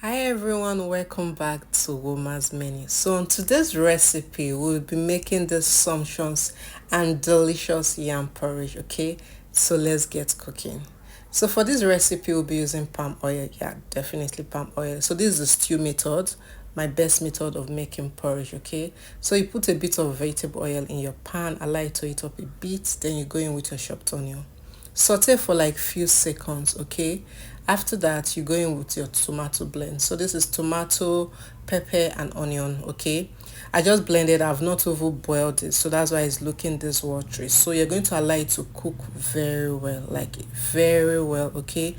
Hi everyone, welcome back to Woma's Menu. So on today's recipe, we'll be making the sumptuous and delicious yam porridge, okay? So let's get cooking. So for this recipe, we'll be using palm oil. Yeah, definitely palm oil. So this is the stew method, my best method of making porridge, okay? So you put a bit of vegetable oil in your pan, allow it to heat up a bit, then you go in with your chopped onion. Saute for like few seconds, okay? After that, you go in with your tomato blend. So this is tomato, pepper and onion, okay? I just blended, I've not over boiled it, so that's why it's looking this watery. So you're going to allow it to cook very well, like very well, okay?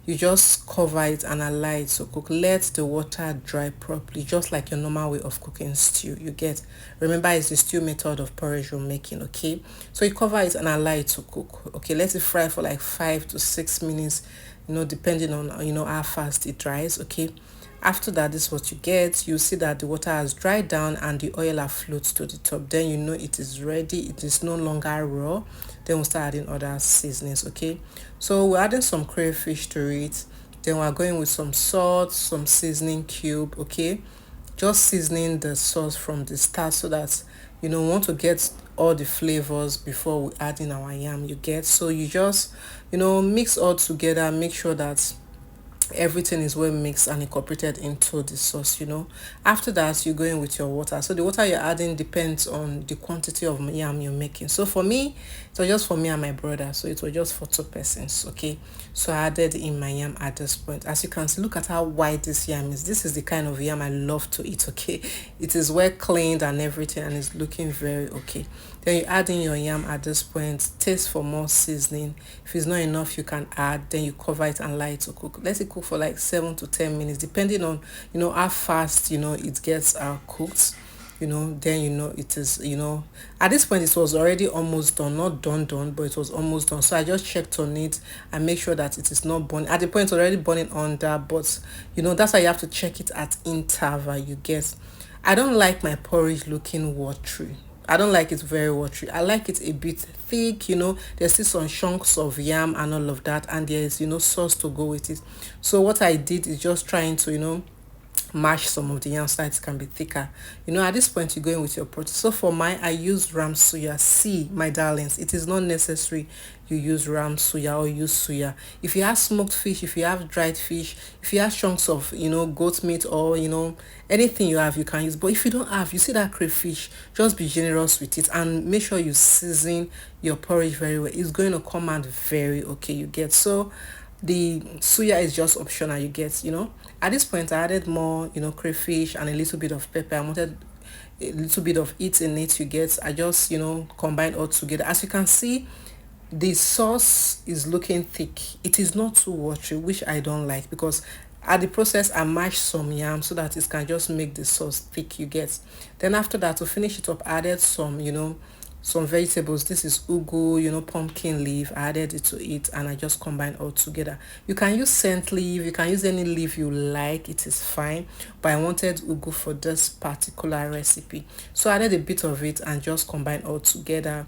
You just cover it and allow it to cook. Let the water dry properly, just like your normal way of cooking stew. You get, remember, it's the stew method of porridge you're making, okay? So you cover it and allow it to cook, okay? Let it fry for like 5 to 6 minutes, depending on how fast it dries, okay? After that, this is what you get. You see that the water has dried down and the oil has floats to the top. Then you know it is ready. It is no longer raw. Then we'll start adding other seasonings, okay? So we're adding some crayfish to it. Then we're going with some salt, some seasoning cube, okay? Just seasoning the sauce from the start so that we want to get all the flavors before we add in our yam, you get. So you just mix all together, make sure that everything is well mixed and incorporated into the sauce. After that, you go in with your water. So the water you're adding depends on the quantity of yam you're making. So for me, it was just for me and my brother, so it was just for 2 persons, okay? So I added in my yam at this point. As you can see, look at how white this yam is. This is the kind of yam I love to eat, okay? It is well cleaned and everything, and it's looking very okay. Then you add in your yam at this point. Taste for more seasoning. If it's not enough, you can add. Then you cover it and allow it to cook. Let it cook for like 7 to 10 minutes, depending on how fast it gets cooked. Then it is, at this point it was already almost done, not done, but it was almost done. So I just checked on it and make sure that it is not burning. At the point it's already burning under, but that's why you have to check it at interval, you get. I don't like my porridge looking watery. I don't like it very watery. I like it a bit thick, there's still some chunks of yam and all of that, and there's sauce to go with it. So what I did is just trying to mash some of the yam so that it can be thicker. At this point, you're going with your protein. So for mine, I use ram suya. See, my darlings, it is not necessary you use ram suya or use suya. If you have smoked fish, if you have dried fish, if you have chunks of goat meat, or anything you have, you can use. But if you don't have, you see that crayfish, just be generous with it and make sure you season your porridge very well. It's going to come out very okay, you get. So the suya is just optional, you get. At this point I added more crayfish and a little bit of pepper. I wanted a little bit of it in it, you get. I just combined all together. As you can see, the sauce is looking thick. It is not too watery, which I don't like, because at the process I mashed some yam so that it can just make the sauce thick, you get. Then after that, to finish it up, I added some vegetables. This is ugu, pumpkin leaf. I added it to it and I just combined all together. You can use scent leaf, you can use any leaf you like, it is fine, but I wanted ugu for this particular recipe, so I added a bit of it and just combined all together,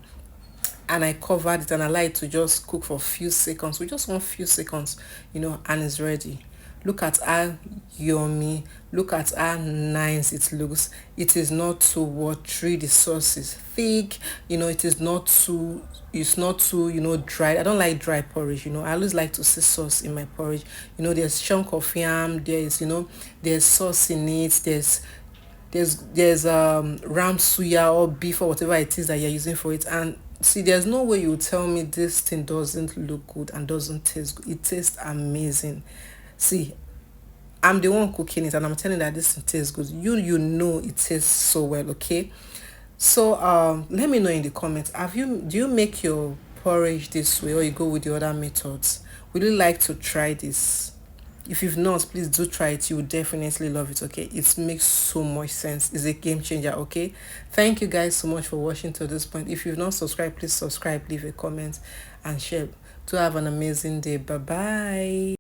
and I covered it and I like to just cook for a few seconds. We just want few seconds, and it's ready. Look at how yummy, look at how nice it looks. It is not too watery, the sauce is thick, it is not too, it's not too dry. I don't like dry porridge. I always like to see sauce in my porridge. There's chunk of yam, there's sauce in it, there's ram suya or beef or whatever it is that you're using for it. And see, there's no way you tell me this thing doesn't look good and doesn't taste good. It tastes amazing. See, I'm the one cooking it and I'm telling you that this thing tastes good. You know it tastes so well, okay? So let me know in the comments, do you make your porridge this way or you go with the other methods? Would you like to try this? If you've not, please do try it. You will definitely love it, okay? It makes so much sense. It's a game changer, okay? Thank you guys so much for watching to this point. If you've not subscribed, please subscribe, leave a comment and share. To have an amazing day. Bye bye.